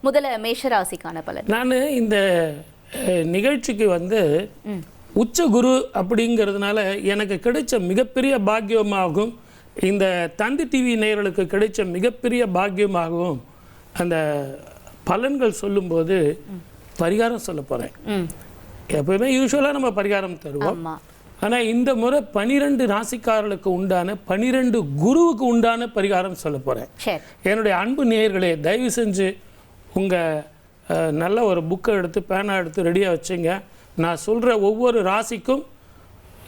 முதல்ல மேஷராசிக்கான பலன். நான் இந்த நிகழ்ச்சிக்கு வந்து உச்ச குரு அப்படிங்கிறதுனால எனக்கு கிடைச்ச மிகப்பெரிய பாக்கியமாகும், இந்த தந்தி டிவி நேயர்களுக்கு கிடைச்ச மிகப்பெரிய பாக்கியமாகவும் அந்த பலன்கள் சொல்லும்போது பரிகாரம் சொல்ல போகிறேன். எப்பவுமே யூஸ்வலாக நம்ம பரிகாரம் தருவோம். ஆனால் இந்த முறை 12 ராசிக்காரர்களுக்கு உண்டான 12 குருவுக்கு உண்டான பரிகாரம் சொல்ல போகிறேன். என்னுடைய அன்பு நேயர்களே, தயவு செஞ்சு உங்கள் நல்ல ஒரு புக்கை எடுத்து பேனா எடுத்து ரெடியாக வச்சுங்க. நான் சொல்கிற ஒவ்வொரு ராசிக்கும்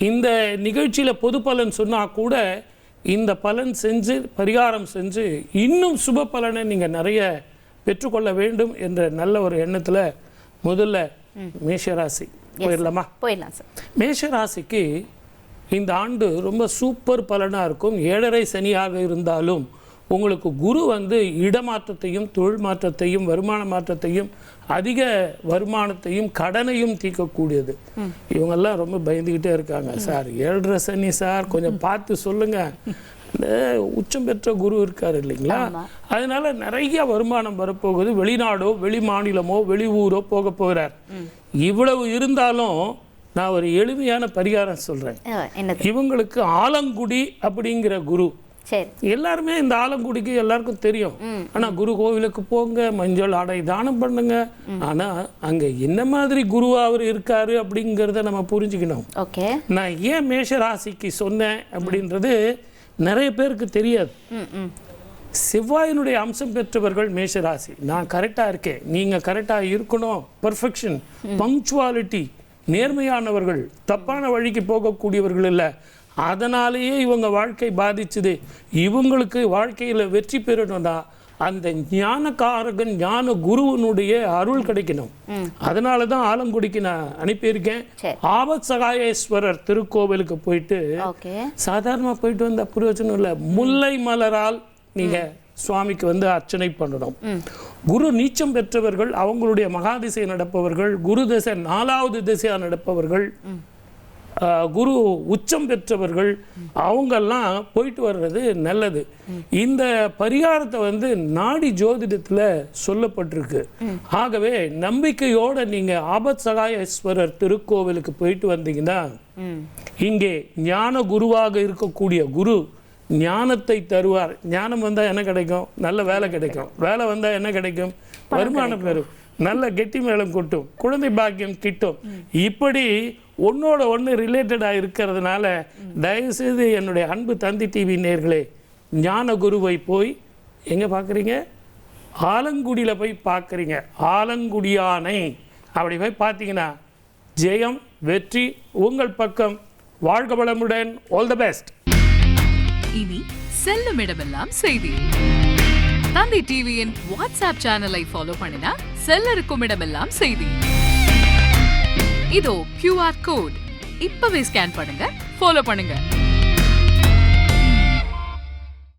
இந்த நிகழ்ச்சியில் பொது பலன் சொன்னால் கூட இந்த பலன் செஞ்சு பரிகாரம் செஞ்சு இன்னும் சுப பலனை நீங்கள் நிறைய பெற்றுக்கொள்ள வேண்டும் என்ற நல்ல ஒரு எண்ணத்தில் முதல்ல மேஷராசி போயிடலாமா? போயிடலாம் சார். மேஷராசிக்கு இந்த ஆண்டு ரொம்ப சூப்பர் பலனாக இருக்கும். 7.5 சனியாக இருந்தாலும் உங்களுக்கு குரு வந்து இடமாற்றத்தையும் தொழில் மாற்றத்தையும் வருமான மாற்றத்தையும் அதிக வருமானத்தையும் கடனையும் தீர்க்கக்கூடியது. இவங்கெல்லாம் ரொம்ப பயந்துக்கிட்டே இருக்காங்க. சார் 7.5 சனி சார், கொஞ்சம் பார்த்து சொல்லுங்கள். இந்த உச்சம் பெற்ற குரு இருக்கார் இல்லைங்களா, அதனால நிறைய வருமானம் வரப்போகுது. வெளிநாடோ வெளி மாநிலமோ வெளி ஊரோ போக போகிறார். இவ்வளவு இருந்தாலும் நான் ஒரு எளிமையான பரிகாரம் சொல்கிறேன். இவங்களுக்கு ஆலங்குடி அப்படிங்கிற குரு, எல்லாருமே இந்த ஆலங்குடிக்கு எல்லாருக்கும் தெரியும். ஆனால் குரு கோவிலுக்கு போங்க, மஞ்சள் ஆடை தானம் பண்ணுங்க. ஆனால் அங்கே என்ன மாதிரி குருவா அவர் இருக்காரு அப்படிங்கிறத நம்ம புரிஞ்சுக்கணும். நான் ஏன் மேஷ ராசிக்கு சொன்னேன் அப்படின்றது நிறைய பேருக்கு தெரியாது. செவ்வாயினுடைய அம்சம் பெற்றவர்கள் மேஷராசி. நான் கரெக்டாக இருக்கேன், நீங்கள் கரெக்டாக இருக்கணும். பர்ஃபெக்ஷன், பங்க்சுவாலிட்டி, நேர்மையானவர்கள், தப்பான வழிக்கு போகக்கூடியவர்கள் இல்லை. அதனாலேயே இவங்க வாழ்க்கை பாதிச்சுது. இவங்களுக்கு வாழ்க்கையில் வெற்றி பெறணும்னா அந்த ஞானக்காரகன் ஞான குருவனுடைய அருள் கிடைக்கணும். அதனால தான் ஆலங்குடிக்கு நான் அனுப்பியிருக்கேன். ஆபத் சகாயேஸ்வரர் திருக்கோவிலுக்கு போயிட்டு சாதாரணமாக போயிட்டு வந்த பிரயோஜனம் இல்லை. முல்லை மலரால் நீங்கள் சுவாமிக்கு வந்து அர்ச்சனை பண்ணணும். குரு நீச்சம் பெற்றவர்கள், அவங்களுடைய மகாதிசை நடப்பவர்கள், குரு திசை 4வது திசையாக நடப்பவர்கள், குரு உச்சம் பெற்றவர்கள், அவங்கெல்லாம் போயிட்டு வர்றது நல்லது. இந்த பரிகாரத்தை வந்து நாடி ஜோதிடத்தில் சொல்லப்பட்டிருக்கு. ஆகவே நம்பிக்கையோட நீங்க ஆபத் சகாயேஸ்வரர் திருக்கோவிலுக்கு போயிட்டு வந்தீங்கன்னா இங்கே ஞான குருவாக இருக்கக்கூடிய குரு ஞானத்தை தருவார். ஞானம் வந்தால் என்ன கிடைக்கும்? நல்ல வேலை கிடைக்கும். வேலை வந்தால் என்ன கிடைக்கும்? வருமானம் பெறும். நல்ல கெட்டி மேளம் கொட்டும், குழந்தை பாக்கியம் கிட்டும். இப்படி ஒன்னோட ஒன்று ரிலேட்டடாக இருக்கிறதுனால தயவுசெய்து என்னுடைய அன்பு தந்தி டிவி நேயர்களே, ஞான குருவை போய் எங்கே பார்க்குறீங்க? ஆலங்குடியில் போய் பார்க்குறீங்க. ஆலங்குடியானை அப்படி போய் பார்த்தீங்கன்னா ஜெயம், வெற்றி உங்கள் பக்கம். வாழ்க வளமுடன். All the best. இனி செல்லும் இடமெல்லாம் செய்தி. தந்தி டிவியின் வாட்ஸ்அப் சேனலை ஃபாலோ பண்ணினா செல்ல இருக்கும் இடமெல்லாம் செய்தி. இதோ QR கோட், இப்பவே ஸ்கேன் பண்ணுங்க, ஃபாலோ பண்ணுங்க.